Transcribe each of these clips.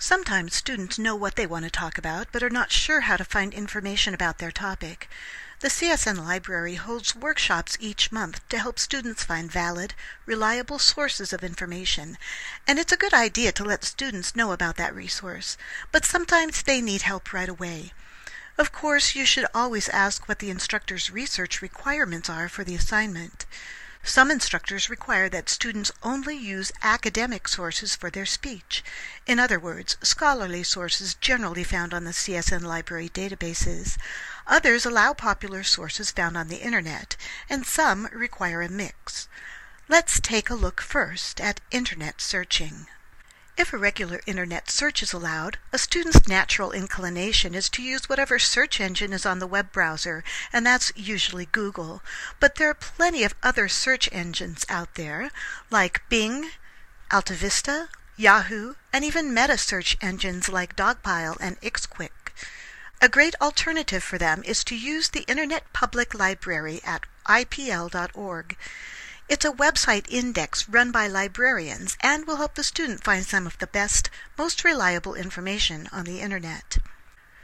Sometimes students know what they want to talk about, but are not sure how to find information about their topic. The CSN Library holds workshops each month to help students find valid, reliable sources of information, and it's a good idea to let students know about that resource, but sometimes they need help right away. Of course, you should always ask what the instructor's research requirements are for the assignment. Some instructors require that students only use academic sources for their speech. In other words, scholarly sources generally found on the CSN Library databases. Others allow popular sources found on the Internet, and some require a mix. Let's take a look first at Internet searching. If a regular Internet search is allowed, a student's natural inclination is to use whatever search engine is on the web browser, and that's usually Google. But there are plenty of other search engines out there, like Bing, Alta Vista, Yahoo, and even meta search engines like Dogpile and Xquick. A great alternative for them is to use the Internet Public Library at ipl.org. It's a website index run by librarians and will help the student find some of the best, most reliable information on the Internet.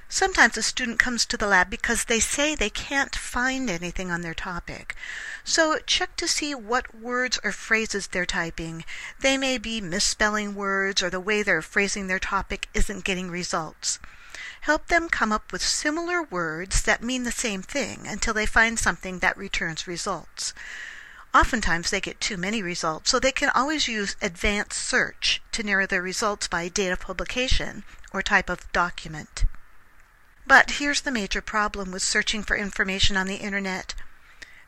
Sometimes a student comes to the lab because they say they can't find anything on their topic. So check to see what words or phrases they're typing. They may be misspelling words, or the way they're phrasing their topic isn't getting results. Help them come up with similar words that mean the same thing until they find something that returns results. Oftentimes they get too many results, so they can always use advanced search to narrow their results by date of publication or type of document. But here's the major problem with searching for information on the Internet.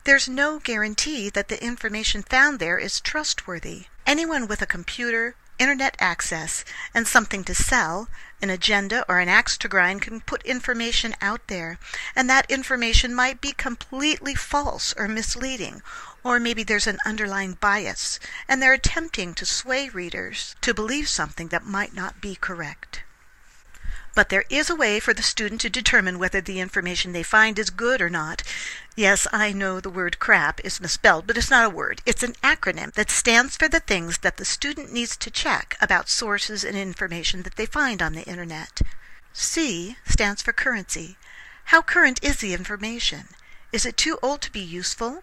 There's no guarantee that the information found there is trustworthy. Anyone with a computer, Internet access, and something to sell, an agenda or an axe to grind, can put information out there, and that information might be completely false or misleading, or maybe there's an underlying bias, and they're attempting to sway readers to believe something that might not be correct. But there is a way for the student to determine whether the information they find is good or not. Yes, I know the word crap is misspelled, but it's not a word. It's an acronym that stands for the things that the student needs to check about sources and information that they find on the Internet. C stands for currency. How current is the information? Is it too old to be useful?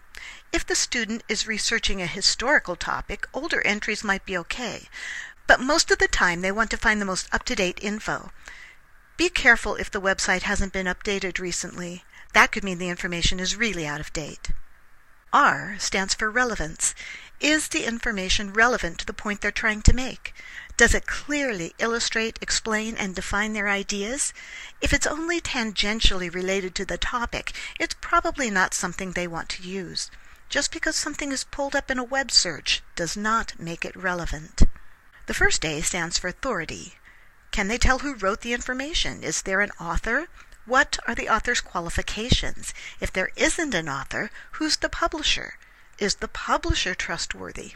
If the student is researching a historical topic, older entries might be okay, but most of the time they want to find the most up-to-date info. Be careful if the website hasn't been updated recently. That could mean the information is really out of date. R stands for relevance. Is the information relevant to the point they're trying to make? Does it clearly illustrate, explain, and define their ideas? If it's only tangentially related to the topic, it's probably not something they want to use. Just because something is pulled up in a web search does not make it relevant. The first A stands for authority. Can they tell who wrote the information? Is there an author? What are the author's qualifications? If there isn't an author, who's the publisher? Is the publisher trustworthy?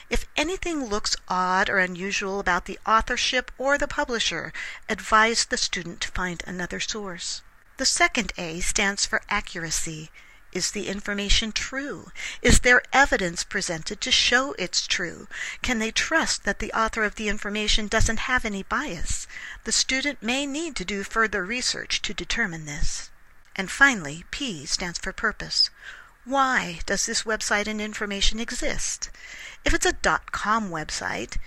If anything looks odd or unusual about the authorship or the publisher, advise the student to find another source. The second A stands for accuracy. Is the information true? Is there evidence presented to show it's true? Can they trust that the author of the information doesn't have any bias? The student may need to do further research to determine this. And finally, P stands for purpose. Why does this website and information exist? If it's a .com website,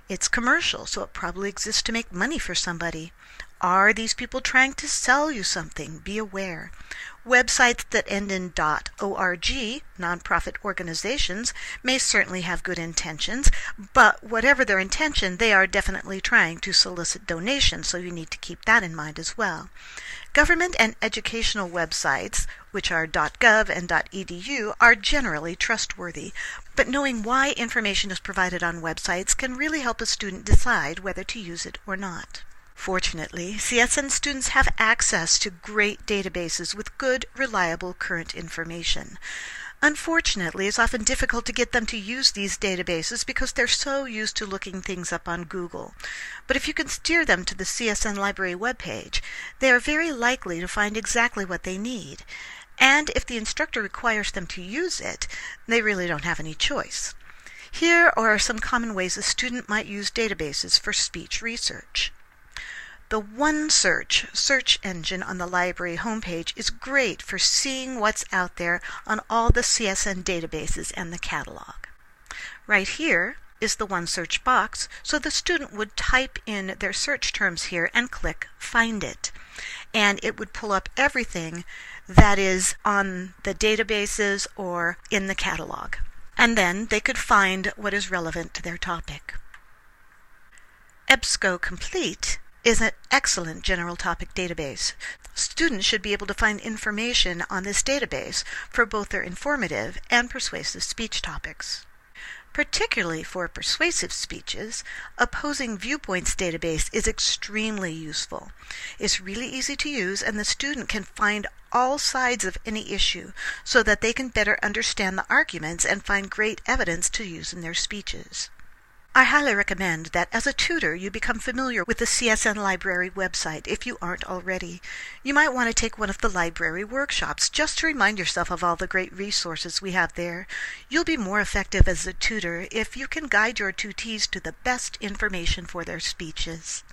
it's commercial, so it probably exists to make money for somebody. Are these people trying to sell you something? Be aware. Websites that end in .org, nonprofit organizations, may certainly have good intentions, but whatever their intention, they are definitely trying to solicit donations, so you need to keep that in mind as well. Government and educational websites, which are .gov and .edu, are generally trustworthy, but knowing why information is provided on websites can really help a student decide whether to use it or not. Fortunately, CSN students have access to great databases with good, reliable, current information. Unfortunately, it's often difficult to get them to use these databases because they're so used to looking things up on Google. But if you can steer them to the CSN Library webpage, they are very likely to find exactly what they need. And if the instructor requires them to use it, they really don't have any choice. Here are some common ways a student might use databases for speech research. The OneSearch search engine on the library homepage is great for seeing what's out there on all the CSN databases and the catalog. Right here is the OneSearch box, so the student would type in their search terms here and click Find It. And it would pull up everything that is on the databases or in the catalog. And then they could find what is relevant to their topic. EBSCO Complete is an excellent general topic database. Students should be able to find information on this database for both their informative and persuasive speech topics. Particularly for persuasive speeches, Opposing Viewpoints database is extremely useful. It's really easy to use, and the student can find all sides of any issue so that they can better understand the arguments and find great evidence to use in their speeches. I highly recommend that as a tutor you become familiar with the CSN Library website if you aren't already. You might want to take one of the library workshops just to remind yourself of all the great resources we have there. You'll be more effective as a tutor if you can guide your tutees to the best information for their speeches.